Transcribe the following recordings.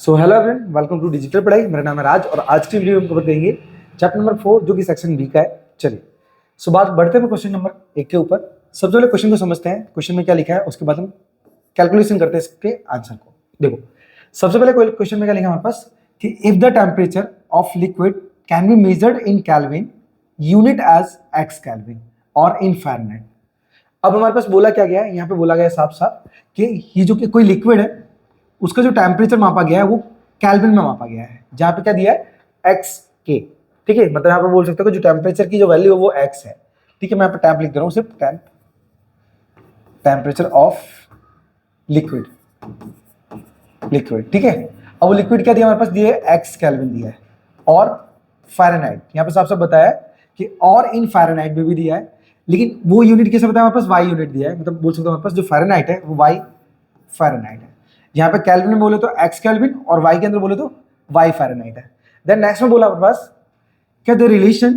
So hello everyone, welcome to digital Padhai. मेरा नाम है राज और आज की वीडियो में हम कवर करेंगे चैप्टर नंबर 4 जो कि सेक्शन बी का है। चलिए बात बढ़ते हैं क्वेश्चन नंबर 1 के ऊपर। सबसे पहले क्वेश्चन को समझते हैं, क्वेश्चन में क्या लिखा है, उसके बाद हम कैलकुलेशन करते हैं इसके आंसर को। देखो सबसे पहले क्वेश्चन में क्या लिखा है हमारे पास कि if the temperature of liquid can be measured in Kelvin unit as X Kelvin और इन फ़ारेनहाइट। अब हमारे पास बोला क्या गया है, यहाँ पे बोला गया साफ साफ कि ये जो कि कोई लिक्विड है उसका जो टेम्परेचर मापा गया है वो केल्विन में मापा गया है, जहां पे क्या दिया है एक्स के। ठीक है, मतलब यहाँ पे बोल सकते हो कि जो टेम्परेचर की जो वैल्यू है वो एक्स है। ठीक है, मैं यहाँ पे टेम्प लिख दे रहा हूँ, सिर्फ टेम्परेचर ऑफ लिक्विड। ठीक है, अब वो लिक्विड क्या दिया हमारे पास, दिया है एक्स केल्विन दिया है और फ़ारेनहाइट यहाँ पे साफ साफ बताया कि और इन फ़ारेनहाइट में भी दिया है, लेकिन वो यूनिट कैसे बताया हमारे पास, वाई यूनिट दिया है। मतलब बोल सकते हो हमारे पास जो फ़ारेनहाइट है वो वाई फ़ारेनहाइट है। यहाँ पे केल्विन में बोले तो एक्स केल्विन और वाई के अंदर बोले तो वाई फ़ारेनहाइट है। देन नेक्स्ट में बोला हमारे पास क्या the relation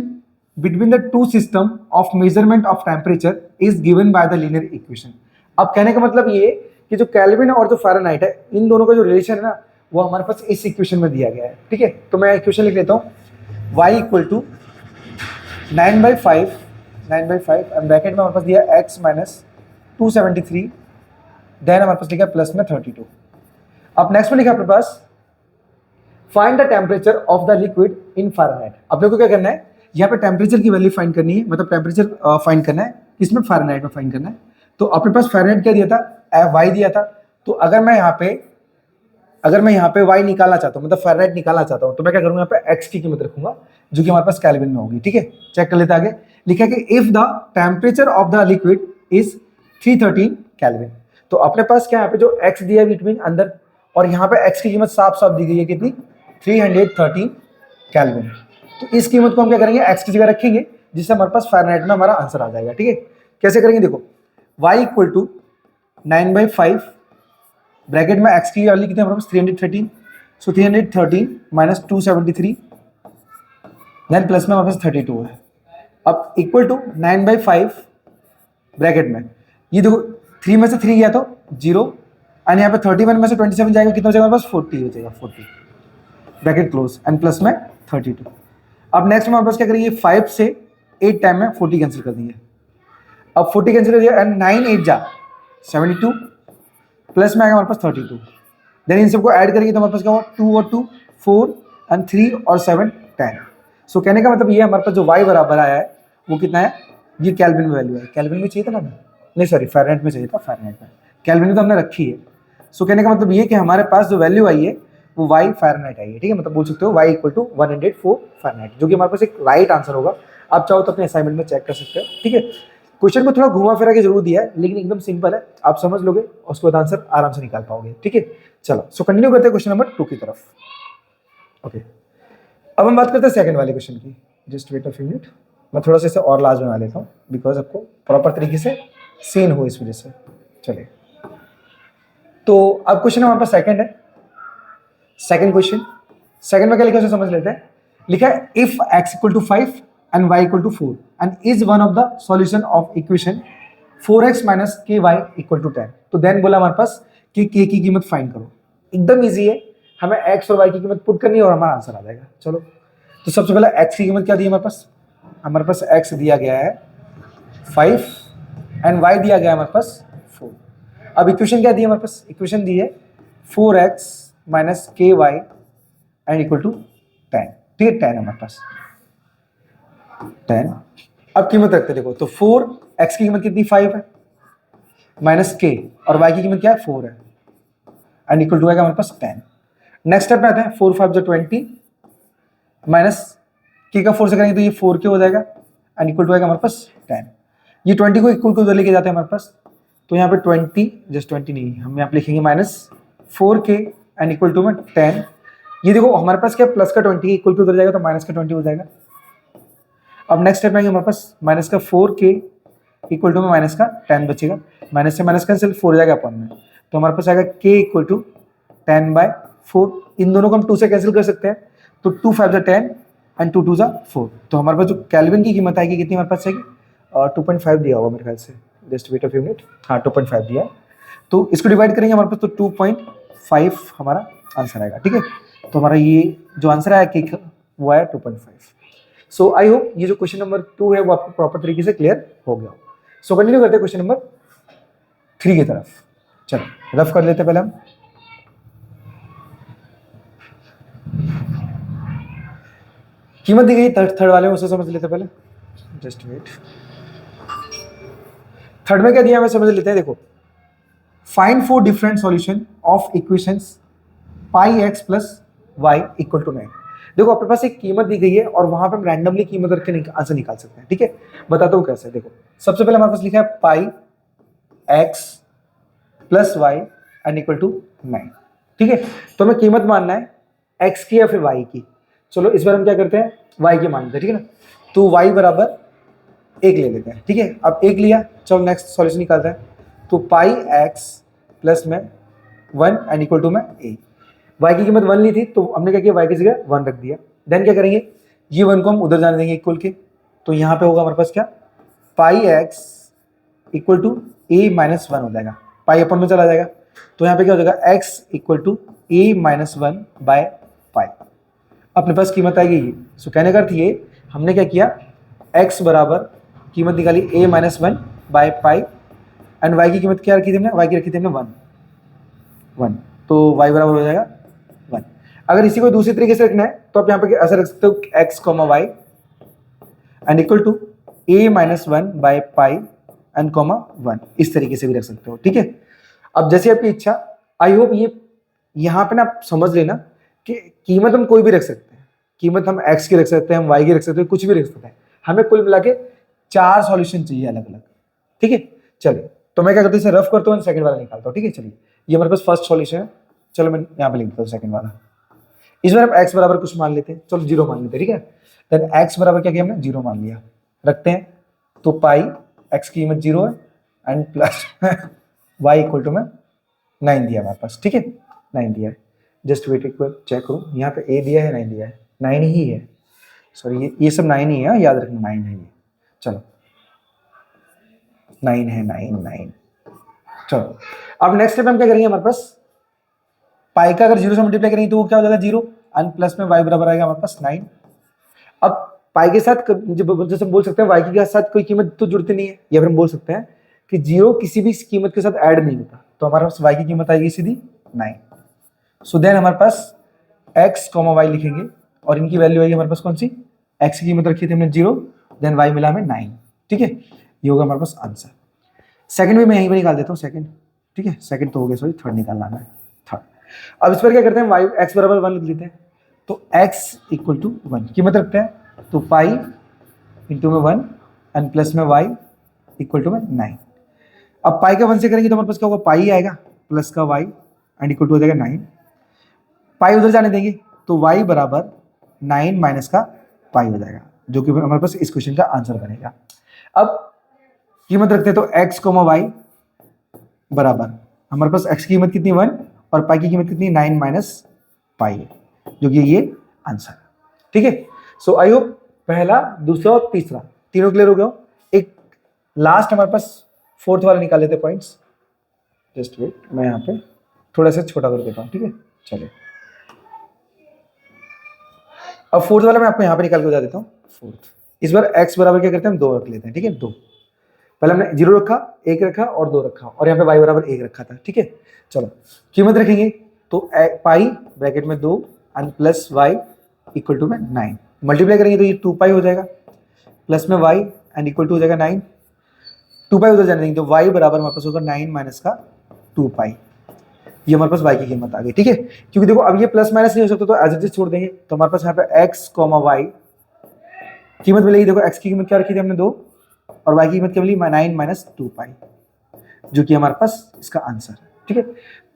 between the two system of measurement of temperature is given by the linear equation. अब कहने का मतलब ये कि जो केल्विन और जो फ़ारेनहाइट है इन दोनों का जो रिलेशन है ना वो हमारे पास इस इक्वेशन में दिया गया है। ठीक है, तो मैं इक्वेशन लिख लेता हूँ, y equal to 9/5 and bracket में हमारे पास दिया x माइनस 273, देन हमारे पास लिखा प्लस में 32। अब नेक्स्ट में लिखा अपने पास find the temperature of the liquid in Fahrenheit. अपने को क्या करना है, यहाँ पे टेम्परेचर की वैल्यू फाइंड करनी है, मतलब टेम्परेचर फाइंड करना है, इसमें फ़ारेनहाइट में फाइंड करना है। तो अपने पास फ़ारेनहाइट क्या दिया था, वाई दिया था। तो अगर मैं यहाँ पे वाई निकालना चाहता हूँ, मतलब फ़ारेनहाइट निकालना चाहता हूँ, तो मैं क्या करूँगा, यहाँ पे एक्स की कीमत रखूंगा जो कि हमारे पास केल्विन में होगी। ठीक है, चेक कर लेते आगे। लिखा है कि if the temperature of the liquid is 313 kelvin. तो अपने पास क्या यहाँ पे जो x दिया है बिटवीन अंदर, और यहाँ पे x की कीमत साफ साफ दी गई है कितनी, 313 केल्विन। तो इस कीमत को हम क्या करेंगे, x की जगह रखेंगे, जिससे हमारे पास फ़ारेनहाइट में हमारा आंसर आ जाएगा। ठीक है, कैसे करेंगे, देखो y इक्वल टू 9/5 ब्रैकेट में x की वैल्यू कितनी हमारे पास 313, सो 313 माइनस 273, देन प्लस में हमारे पास 32 है। अब इक्वल टू 9/5 ब्रैकेट में ये देखो 3 में से 3 गया तो 0, एंड यहाँ पे 31 में से 27 जाएगा, कितना हो जाएगा हमारे पास 40 हो जाएगा, 40 ब्रैकेट क्लोज एंड प्लस में 32। अब नेक्स्ट में हमारे पास क्या करेंगे, 5 से 8 टाइम में 40 कैंसिल कर देंगे। अब 40 कैंसिल कर दिया एंड 9 8 जा 72, प्लस में आएगा हमारे पास 32। देन इन सबको ऐड करेंगे तो हमारे पास क्या होगा, 2 और 2 4 एंड 3 और 7 10। सो कहने का मतलब ये हमारे पास जो y बराबर आया है वो कितना है, ये केल्विन में वैल्यू है। केल्विन में चाहिए था ना, नहीं सॉरी फ़ारेनहाइट में चाहिए था, फ़ारेनहाइट में, केल्विन में तो हमने रखी है। सो कहने का मतलब ये कि हमारे पास जो वैल्यू आई है वो y फ़ारेनहाइट आई है। ठीक है, मतलब बोल सकते हो y इक्वल टू 104 फ़ारेनहाइट, जो कि हमारे पास एक राइट आंसर होगा। आप चाहो तो अपने असाइनमेंट में चेक कर सकते हो। ठीक है, क्वेश्चन को थोड़ा घुमा फिरा के जरूर दिया है, लेकिन एकदम सिंपल है, आप समझ लोगे और उसके बाद आंसर आराम से निकाल पाओगे। ठीक है, चलो सो कंटिन्यू करते हैं क्वेश्चन नंबर 2 की तरफ। ओके, अब हम बात करते हैं सेकंड वाले क्वेश्चन की। Just wait a few minute, मैं थोड़ा सा इसे और लार्ज बना लेता हूँ बिकॉज आपको प्रॉपर तरीके से सीन हो इस वजह से। चलिए, तो अब क्वेश्चन हमारे पास सेकंड है। सेकंड क्वेश्चन, सेकंड में क्या लिखा है उसे समझ लेते हैं। लिखा है if x equal to 5 and y equal to 4 and is one of the solution of equation 4x minus k y equal to 10। तो देन बोला हमारे पास कि k की कीमत फाइंड करो। एकदम ईजी है, हमें x और y की कीमत पुट करनी है और हमारा आंसर आ जाएगा। चलो, तो सबसे पहले x की कीमत क्या दी है हमारे पास x दिया गया है 5 एंड y दिया गया है हमारे पास 4। अब इक्वेशन क्या दी है हमारे पास, इक्वेशन दी है 4x minus k Y and equal to 10। ठीक है, 10 हमारे पास 10। अब कीमत रखते देखो, तो 4x की कीमत कितनी 5 है माइनस k, और y की कीमत क्या है 4 है, एंड इक्वल टू आएगा हमारे पास 10। नेक्स्ट स्टेप में आते हैं, 4 5 जो 20 माइनस k का 4 से करेंगे तो ये 4k हो जाएगा एंड इक्वल टू आएगा हमारे पास 10। ये 20 को इक्वल टू उधर लेके जाते हैं हमारे पास, तो यहाँ पे 20 जस्ट 20 नहीं, हम यहाँ पे लिखेंगे minus 4k and equal to में 10। ये देखो हमारे पास क्या प्लस का 20 इक्वल टू उधर जाएगा तो माइनस का 20 हो जाएगा। अब नेक्स्ट स्टेप में हमारे पास माइनस का 4k इक्वल टू में माइनस का 10 बचेगा, माइनस से माइनस कैंसिल 4 हो जाएगा अपन में, तो हमारे पास आएगा k इक्वल टू 10/4। इन दोनों को हम 2 से कैंसिल कर सकते हैं, तो 2 5 10 एंड 2 2 4। तो हमारे पास जो केल्विन की कीमत आएगी कितनी हमारे पास आएगी, 2.5 दिया होगा मेरे ख्याल से, just wait a few minute, हाँ 2.5 दिया है। तो इसको डिवाइड करेंगे हमारे पास तो 2.5 हमारा आंसर आएगा। ठीक है, तो हमारा ये जो आंसर आया केक वो आया 2.5। सो आई होप ये जो क्वेश्चन नंबर 2 है वो आपको प्रॉपर तरीके से क्लियर हो गया। सो कंटिन्यू करते हैं क्वेश्चन नंबर 3 की तरफ। चलो रफ कर लेते हैं पहले हम। कीमत दी गई थर्ड वाले में, उसे समझ लेते पहले। जस्ट वेट, थर्ड में क्या दिया हमें समझ लेते हैं। देखो, find 4 different solution of equations pi x plus y equal to 9। देखो अपने पास एक कीमत दी गई है और वहां पे हम रैंडमली कीमत रख के आंसर निकाल सकते हैं। ठीक है, बताता हूँ कैसे। देखो सबसे पहले हमारे पास लिखा है pi x plus Y and equal to 9। ठीक है, तो हमें कीमत मानना है एक्स की या फिर वाई की। चलो इस बार हम क्या करते हैं, वाई की मानते हैं। ठीक है ना, तो वाई बराबर 1 ले लेते हैं। ठीक है, अब 1 लिया, चलो नेक्स्ट सॉल्यूशन निकालते हैं। तो पाई एक्स प्लस में 1 एंड इक्वल टू में ए। वाई की कीमत 1 ली थी तो हमने क्या किया, वाई की जगह 1 रख दिया। देन क्या करेंगे, ये 1 को हम उधर जाने देंगे इक्वल के, तो यहाँ पे होगा हमारे पास क्या, pi X equal to A minus 1 हो जाएगा, पाई अपन में चला जाएगा। तो यहाँ पे क्या हो जाएगा, x equal to A minus 1 by pi. अपने पास कीमत आएगी ये। सो कहने का अर्थ ये, हमने क्या किया, एक्स बराबर कीमत निकाली A minus 1 by pi and Y की कीमत क्या रखी थी हमने, वाई की रखी थी हमने 1, तो वाई बराबर हो जाएगा 1। अगर इसी को दूसरी तरीके से रखना है तो आप यहाँ पे ऐसा रख सकते हो, x comma y and equal to A minus 1 by pi and comma 1, इस तरीके से भी रख सकते हो। ठीक है, अब जैसे आपकी इच्छा। आई होप ये यहाँ पे ना आप समझ लेना कि कीमत हम कोई भी रख सकते हैं, कीमत हम एक्स की रख सकते हैं, हम वाई की रख सकते हैं, कुछ भी रख सकते हैं। हमें कुल मिला के 4 सॉल्यूशन चाहिए अलग अलग। ठीक है, चलिए तो मैं क्या करता हूँ, इसे रफ करता हूँ, सेकंड वाला निकालता हूँ। ठीक है, चलिए ये हमारे पास फर्स्ट सॉल्यूशन है। चलो मैं यहाँ पे लिख देता हूँ सेकंड वाला। इस बार हम एक्स बराबर कुछ मान लेते हैं, चलो 0 मान लेते हैं। ठीक है, देन एक्स बराबर क्या किया हमने, 0 मान लिया, रखते हैं। तो पाई एक्स की कीमत 0 है and plus y equal to में 9 दिया हमारे पास। ठीक है, 9 दिया है। जस्ट वेट एक बार चेक करो, यहाँ पे ए दिया है 9 दिया है, 9 ही है, सॉरी ये सब 9 ही है, याद रखना 9 है ये। चलो 9 है, 9। चलो अब नेक्स्ट स्टेप हम क्या करेंगे, हमारे पास पाई का अगर 0 से मल्टीप्लाई करेंगे तो वो क्या हो जाएगा 0 एंड प्लस में वाई बराबर आएगा हमारे पास 9। अब पाई के साथ जैसे हम बोल सकते हैं वाई के साथ कोई कीमत तो जुड़ती नहीं है, या फिर हम बोल सकते हैं कि 0 किसी भी कीमत के साथ ऐड नहीं होता, तो हमारे पास वाई की कीमत आएगी सीधी 9। सो देन हमारे पास एक्स कॉमा वाई लिखेंगे और इनकी वैल्यू आएगी हमारे पास कौन सी, एक्स की कीमत रखी थी हमने 0, देन वाई मिला हमें 9। ठीक है, ये होगा हमारे पास आंसर। सेकंड भी मैं यहीं पर निकाल देता हूँ, सेकंड। ठीक है, सेकंड तो हो गया, सॉरी थर्ड निकालना है, थर्ड। अब इस पर क्या करते हैं, वाई एक्स बराबर 1 लिख लेते हैं, तो एक्स इक्वल टू 1 कीमत रखते हैं, तो पाई इंटू में 1 एंड प्लस में वाई इक्वल टू में 9। अब पाई का 1 से करेंगे तो हमारे पास क्या होगा, पाई आएगा प्लस का वाई एंड इक्वल टू हो जाएगा 9। पाई उधर जाने देंगे तो वाई बराबर 9 माइनस का पाई हो जाएगा, जो कि हमारे पास इस क्वेश्चन का आंसर बनेगा। अब कीमत रखते हैं, तो एक्स कोमा वाई बराबर हमारे पास एक्स की कीमत कितनी 1 और पाई की कीमत कितनी 9 माइनस पाई है, जो कि ये आंसर है। ठीक है, सो आई होप पहला, दूसरा और तीसरा तीनों क्लियर हो गया। एक लास्ट हमारे पास फोर्थ वाला निकाल लेते पॉइंट्स। जस्ट वेट, मैं यहाँ पे थोड़ा सा छोटा कर देता हूँ। ठीक है, चलिए अब फोर्थ वाला मैं आपको यहाँ पे निकाल के बता देता हूँ। फोर्थ इस बार एक्स बराबर क्या करते हैं, हम 2 रख लेते हैं। ठीक है, 2 पहले हमने 0 रखा, 1 रखा और 2 रखा, और यहाँ पे वाई बराबर 1 रखा था। ठीक है, चलो कीमत रखेंगे, तो पाई ब्रैकेट में 2 and plus y equal to में 9, मल्टीप्लाई करेंगे तो ये 2 पाई हो जाएगा, प्लस में वाई एंड इक्वल टू हो जाएगा 9। 2 पाई उधर जाने देंगे तो वाई बराबर हमारे पास होगा 9 माइनस का 2 पाई, ये हमारे पास वाई की कीमत आ गई। ठीक है, क्योंकि देखो अब ये प्लस माइनस नहीं हो सकता तो एज इट इज छोड़ देंगे, तो हमारे पास यहाँ पे एक्स कॉमा वाई कीमत मिलेगी। देखो एक्स की कीमत क्या रखी थी हमने 2 और वाई की कीमत क्या मिली 9 माइनस 2 पाई, जो कि हमारे पास इसका आंसर है। ठीक है,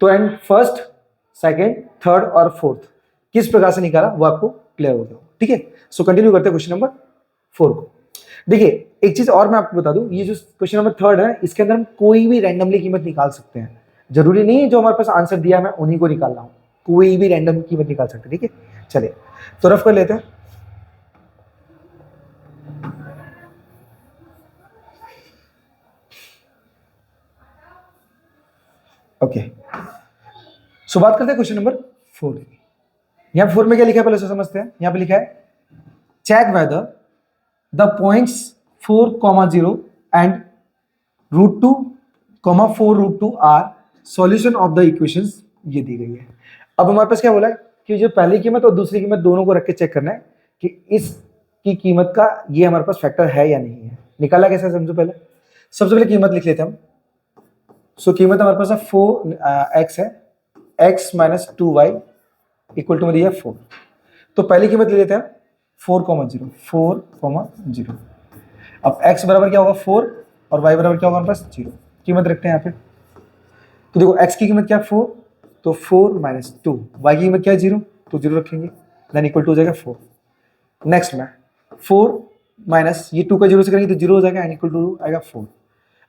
तो एंड फर्स्ट, सेकेंड, थर्ड और फोर्थ किस प्रकार से निकाला वो आपको क्लियर हो गया। ठीक है, सो कंटिन्यू करते हैं क्वेश्चन नंबर 4 को। देखिए एक चीज और मैं आपको बता दूं, ये जो क्वेश्चन नंबर 3 है इसके अंदर हम कोई भी रैंडमली कीमत निकाल सकते हैं, जरूरी नहीं है जो हमारे पास आंसर दिया मैं उन्हीं को निकालना हूं, कोई भी रैंडम कीमत निकाल सकते हैं। ठीक है, चलिए तो रफ कर लेते हैं। ओके, सो बात करते हैं क्वेश्चन नंबर 4 की। यहाँ 4 में क्या लिखा है पहले से समझते हैं। यहाँ पे लिखा है check whether the points 4,0 and √2, 4 √2 are solution of the equations, ये दी गई है। अब हमारे पास क्या बोला है कि जो पहली कीमत और दूसरी कीमत दोनों को रख के चेक करना है कि इसकी कीमत का ये हमारे पास फैक्टर है या नहीं है। निकाला कैसे समझो पहले। सबसे पहले कीमत लिख लेते हैं हम। सो कीमत हमारे पास है 4x है, x minus 2y equal to में दिया 4। तो पहली कीमत ले लेते हैं 4,0, 4,0। अब x बराबर क्या होगा 4 और y बराबर क्या होगा हमारे पास 0। कीमत रखते हैं यहाँ पे। तो देखो x की कीमत क्या है 4, तो 4 माइनस 2, y की कीमत क्या है 0, तो 0 रखेंगे, देन इक्वल टू हो जाएगा 4। नेक्स्ट में 4 माइनस ये 2 का 0 से करेंगे तो 0 हो जाएगा, एन इक्वल टू आएगा 4।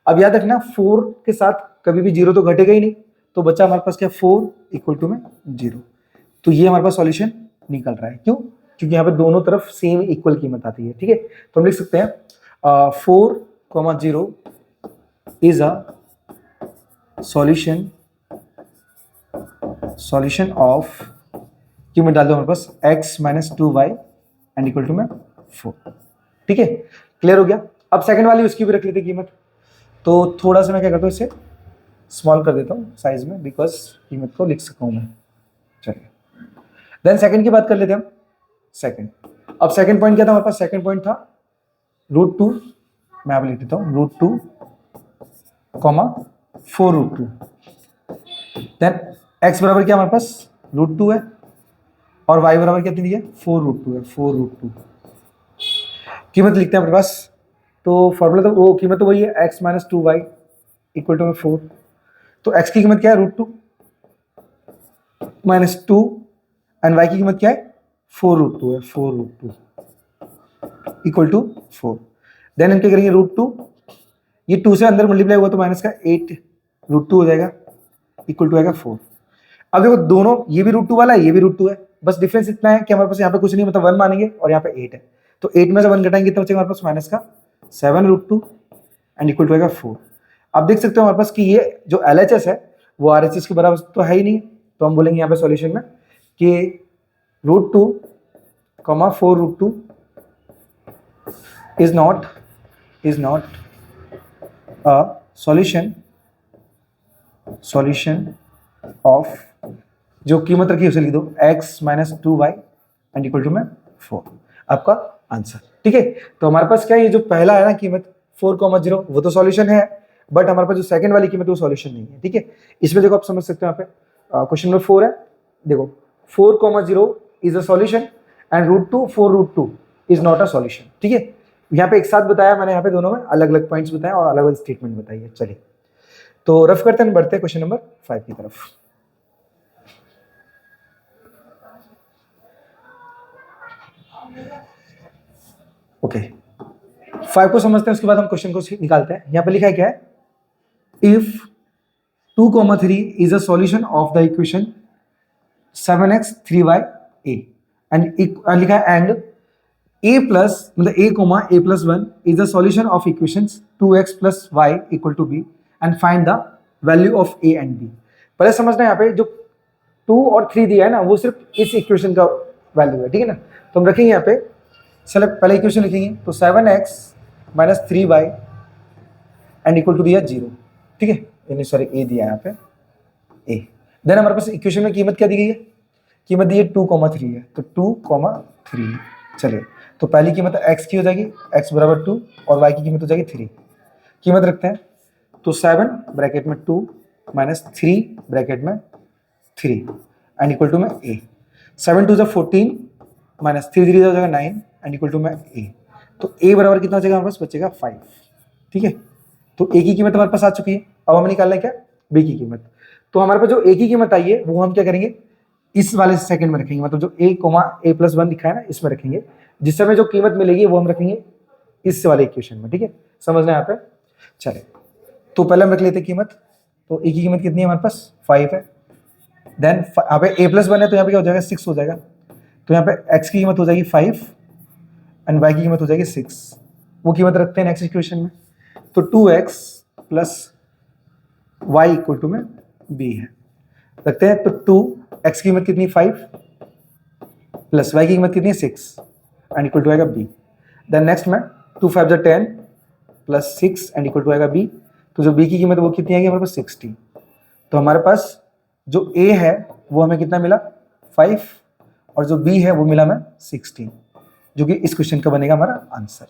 अब याद रखना 4 के साथ कभी भी 0 तो घटेगा ही नहीं, तो बच्चा हमारे पास क्या 4 इक्वल टू में 0। तो ये हमारे पास सॉल्यूशन निकल रहा है। क्यों? क्योंकि यहाँ पे दोनों तरफ सेम इक्वल कीमत आती है। ठीक है, तो हम लिख सकते हैं 4,0 इज अ सॉल्यूशन ऑफ, कीमत डाल दो हमारे पास x minus 2y and equal to में 4। ठीक है, क्लियर हो गया। अब सेकंड वाली उसकी भी रख लेते कीमत। तो थोड़ा सा मैं क्या करता हूँ इसे स्मॉल कर देता हूँ साइज में, बिकॉज कीमत को लिख सकूँ मैं। चलिए, देन सेकंड की बात कर लेते हैं हम। सेकंड, अब सेकंड पॉइंट क्या था हमारे पास? सेकंड पॉइंट था √2, मैं यहाँ पे लिख देता हूँ √2, 4 √2। देन x बराबर क्या हमारे पास √2 है और y बराबर कितनी दी है 4 √2 है, 4 √2। कीमत लिखते हैं अपने पास। तो फॉर्मूला तो वो कीमत तो वही है x minus 2y equal to में 4। तो x की कीमत क्या है √2 माइनस 2 एंड y की कीमत क्या है 4 √2 है, 4 √2 इक्वल टू 4। देन हम क्या करेंगे √2, ये 2 से अंदर मल्टीप्लाई हुआ तो माइनस का 8 √2 हो जाएगा इक्वल टू आएगा 4। अब देखो दोनों, ये भी √2 वाला है, ये भी √2 है, बस डिफरेंस इतना है कि हमारे पास यहाँ पे कुछ नहीं, मतलब 1 मानेंगे और यहाँ पे 8 है। तो 8 में से 1 घटाएंगे कितना बचेगा हमारे पास माइनस का 7 √2 एंड इक्वल टू आएगा 4। अब देख सकते हो हमारे पास कि ये जो LHS है वो RHS के बराबर तो है ही नहीं, तो हम बोलेंगे यहाँ पे सॉल्यूशन में कि √2, 4 √2 is not a solution of, जो कीमत रखी है उसे लिख दो x minus 2y and equal to में 4, आपका आंसर। ठीक है, तो हमारे पास क्या है, ये जो पहला है ना कीमत 4,0 वो तो सॉल्यूशन है, बट हमारे पास जो सेकंड वाली कीमत है वो सॉल्यूशन नहीं है। ठीक है, इसमें देखो आप समझ सकते हो, यहाँ पे क्वेश्चन नंबर 4 है, देखो 4,0 is a solution and √2, 4 √2 is not a solution. ठीक है, यहाँ पे एक साथ बताया मैंने, यहाँ पे दोनों में अलग अलग पॉइंट्स बताए और अलग अलग स्टेटमेंट बताई है। चलिए तो रफ करते हैं, बढ़ते हैं क्वेश्चन नंबर 5 की तरफ। ओके, 5 को समझते हैं, उसके बाद हम क्वेश्चन को निकालते हैं। यहाँ पे लिखा है क्या है, if 2,3 is a solution of the equation 7x 3y a and लिखा है एंड a प्लस, मतलब a plus 1 is the solution of equations 2x plus y equal to b and find the value of a and b। पहले समझना यहाँ पे जो 2 और 3 दिया है ना वो सिर्फ इस इक्वेशन का वैल्यू है। ठीक है ना, तो हम रखेंगे यहाँ पे, चलो पहले इक्वेशन लिखेंगे तो 7x minus 3y and equal to दिया 0। ठीक है, सॉरी a दिया है यहाँ पे a। देन हमारे पास इक्वेशन में कीमत क्या दी गई है, कीमत दी है 2,3 है, तो 2,3। चलिए, तो पहली कीमत x की हो जाएगी, x बराबर 2 और y की कीमत हो जाएगी 3। कीमत रखते हैं तो 7 ब्रैकेट में 2 माइनस 3 ब्रैकेट में 3 एंड इक्वल टू में a। 7 2 14 माइनस 3 3 हो जाएगा 9 एंड इक्वल टू में a। तो a बराबर कितना हो जाएगा हमारे पास, बचेगा 5। ठीक है, तो a की कीमत हमारे पास आ चुकी है। अब हमें निकालना है क्या, b की कीमत। तो हमारे पास जो a की कीमत आई है वो हम क्या करेंगे, इस वाले सेकंड में रखेंगे, मतलब जो a प्लस 1 दिखा है ना इसमें रखेंगे, जिस समय जो कीमत मिलेगी वो हम रखेंगे इस वाले इक्वेशन में। ठीक है, समझना है यहाँ पे। चले, तो पहले हम रख लेते हैं कीमत। तो a की कीमत कितनी है हमारे पास 5 है। देन यहाँ पे a प्लस 1 है तो यहाँ पे क्या हो जाएगा 6 हो जाएगा। तो यहाँ पे x की कीमत हो जाएगी 5 एंड y की कीमत हो जाएगी 6। वो कीमत रखते हैं नेक्स्ट इक्वेशन में, तो 2x plus y equal to में b है, रखते हैं। तो 2 x की कीमत कितनी 5 प्लस y की कीमत कितनी है 6 एंड इक्वल टू आएगा b। देन नेक्स्ट में 2 5 10 प्लस 6 एंड इक्वल टू आएगा b। तो जो b की कीमत वो कितनी आएगी हमारे पास 60। तो हमारे पास जो a है वो हमें कितना मिला 5 और जो b है वो मिला हमें 16, जो कि इस क्वेश्चन का बनेगा हमारा आंसर।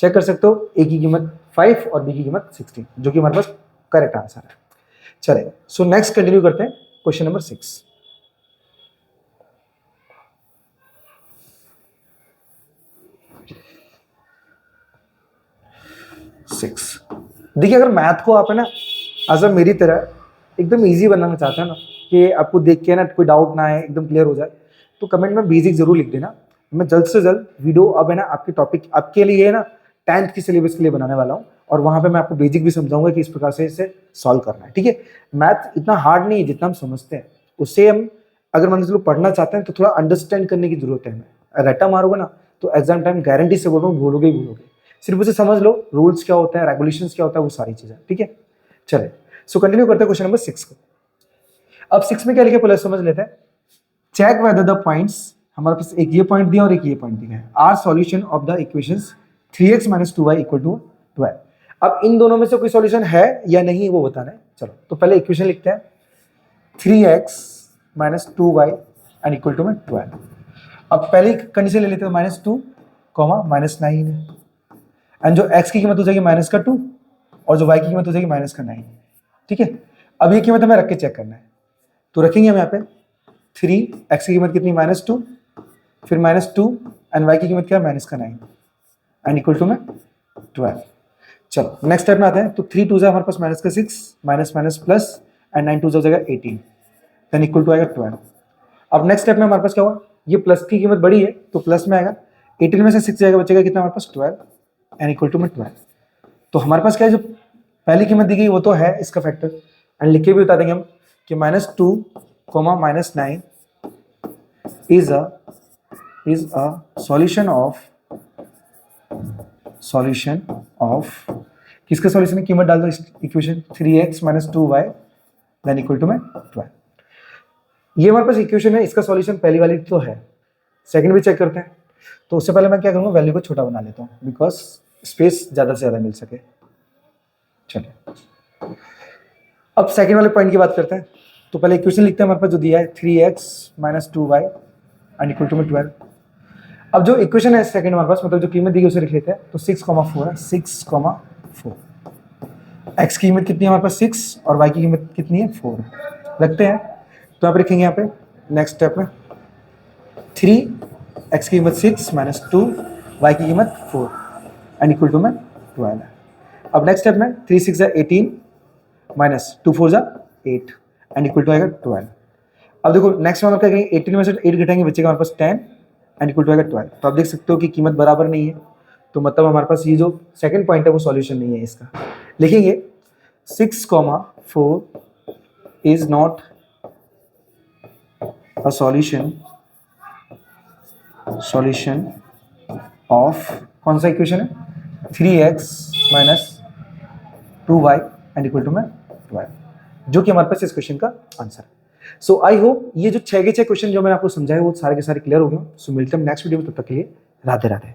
चेक कर सकते हो a की कीमत 5 और b की कीमत 16, जो कि हमारे पास करेक्ट आंसर है। चले सो नेक्स्ट कंटिन्यू करते हैं क्वेश्चन नंबर 6। देखिए अगर मैथ को आप है ना एज मेरी तरह एकदम इजी बनाना चाहते हैं ना, कि आपको देख के ना कोई डाउट ना आए, एकदम क्लियर हो जाए, तो कमेंट में बेसिक जरूर लिख देना। मैं जल्द से जल्द वीडियो अब है ना आपके टॉपिक आपके लिए है ना 10th की सिलेबस के लिए बनाने वाला हूँ, और वहाँ पे मैं आपको बेसिक भी समझाऊंगा कि इस प्रकार से इसे सॉल्व करना है। ठीक है, मैथ इतना हार्ड नहीं है जितना हम समझते हैं, उससे हम अगर मान लो पढ़ना चाहते हैं तो थोड़ा अंडरस्टैंड करने की जरूरत है। हमें रट्टा मारोगे ना तो एग्जाम टाइम गारंटी से बोल रहा हूँ भूलोगे ही भूलोगे। सिर्फ उसे समझ लो, रूल्स क्या होता है, रेगुलेशंस क्या होता है, वो सारी चीजें। ठीक है, चले सो कंटिन्यू करते हैं क्वेश्चन नंबर 6 को। अब 6 में क्या लिखा पहले समझ लेते हैं। चेक वेदर द पॉइंट्स, हमारे पास एक ये पॉइंट दिया और एक ये पॉइंट दिया है, are solution of the equations 3x - 2y = 12। अब इन दोनों में से कोई सॉल्यूशन है या नहीं वो बताना है। चलो तो पहले इक्वेशन लिखते हैं 3x - 2y = 12। अब पहली कंडीशन ले लेते हैं -2, -9 एंड जो x की कीमत हो जाएगी -2 और जो y की कीमत हो जाएगी -9। ठीक है, अब ये कीमत हमें रख के चेक करना है, तो रखेंगे हम यहाँ पे 3x की कीमत कितनी -2, फिर -2 एंड y की कीमत क्या है -9 एंड इक्वल टू में 12। चलो नेक्स्ट स्टेप में आते हैं। तो 3 2 हमारे पास -6 माइनस प्लस एंड 9 2 हो जाएगा 18 देन इक्वल टू आएगा 12। अब नेक्स्ट स्टेप में हमारे पास क्या हुआ, ये प्लस की कीमत बड़ी है तो प्लस में आएगा, 18 में से 6 जाएगा, बचेगा कितना हमारे पास 12 एंड इक्वल टू में 12। तो हमारे पास क्या है, जो पहली कीमत दी गई वो तो है इसका फैक्टर, एंड लिख के भी बता देंगे हम कि -2, -9 इज अ सॉल्यूशन ऑफ किसका सॉल्यूशन है, कीमत डाल दो इस equation 3x - 2y than equal to में 12। ये हमारे पास इक्वेशन है, इसका सॉल्यूशन पहली वाली तो है, सेकंड भी चेक करते हैं। तो उससे पहले मैं क्या करूंगा, वैल्यू को छोटा बना लेता हूँ बिकॉज स्पेस ज्यादा से ज्यादा मिल सके। चलिए अब सेकंड वाले पॉइंट की बात करते हैं। तो पहले इक्वेशन लिखते हैं, हमारे पास जो दिया है 3x - 2y = 12। अब जो इक्वेशन है सेकंड हमारे पास, मतलब जो कीमत दी गई उसे लिख लेते हैं। तो 6,4 है, 6,4। x की कीमत कितनी है हमारे पास 6 और y की कीमत कितनी है 4 रखते हैं। तो आप लिखेंगे यहाँ पे नेक्स्ट स्टेप में 3x की कीमत 6 - 2 y की कीमत 4 एंड इक्वल टू में 12 है। अब नेक्स्ट स्टेप में 3 6 18 -2 4 8 एंड इक्वल टू आएगा 12। अब देखो नेक्स्ट में हम क्या करेंगे, 18 में से 8 घटाएंगे, बचेगा हमारे पास 10 एंड इक्वल टू आएगा 12। तो आप देख सकते हो कि कीमत बराबर नहीं है, तो मतलब हमारे पास ये जो सेकंड पॉइंट है वो सॉल्यूशन नहीं है इसका। लिखेंगे 6,4 is not a solution of कौन सा इक्वेशन है 3x - 2y and equal to में 12, जो कि हमारे पास इस क्वेश्चन का आंसर है। सो आई होप ये जो 6 के 6 क्वेश्चन जो मैंने आपको समझाए वो सारे के सारे क्लियर हो गए। सो मिलते हैं नेक्स्ट वीडियो में, तब तक के लिए राधे राधे।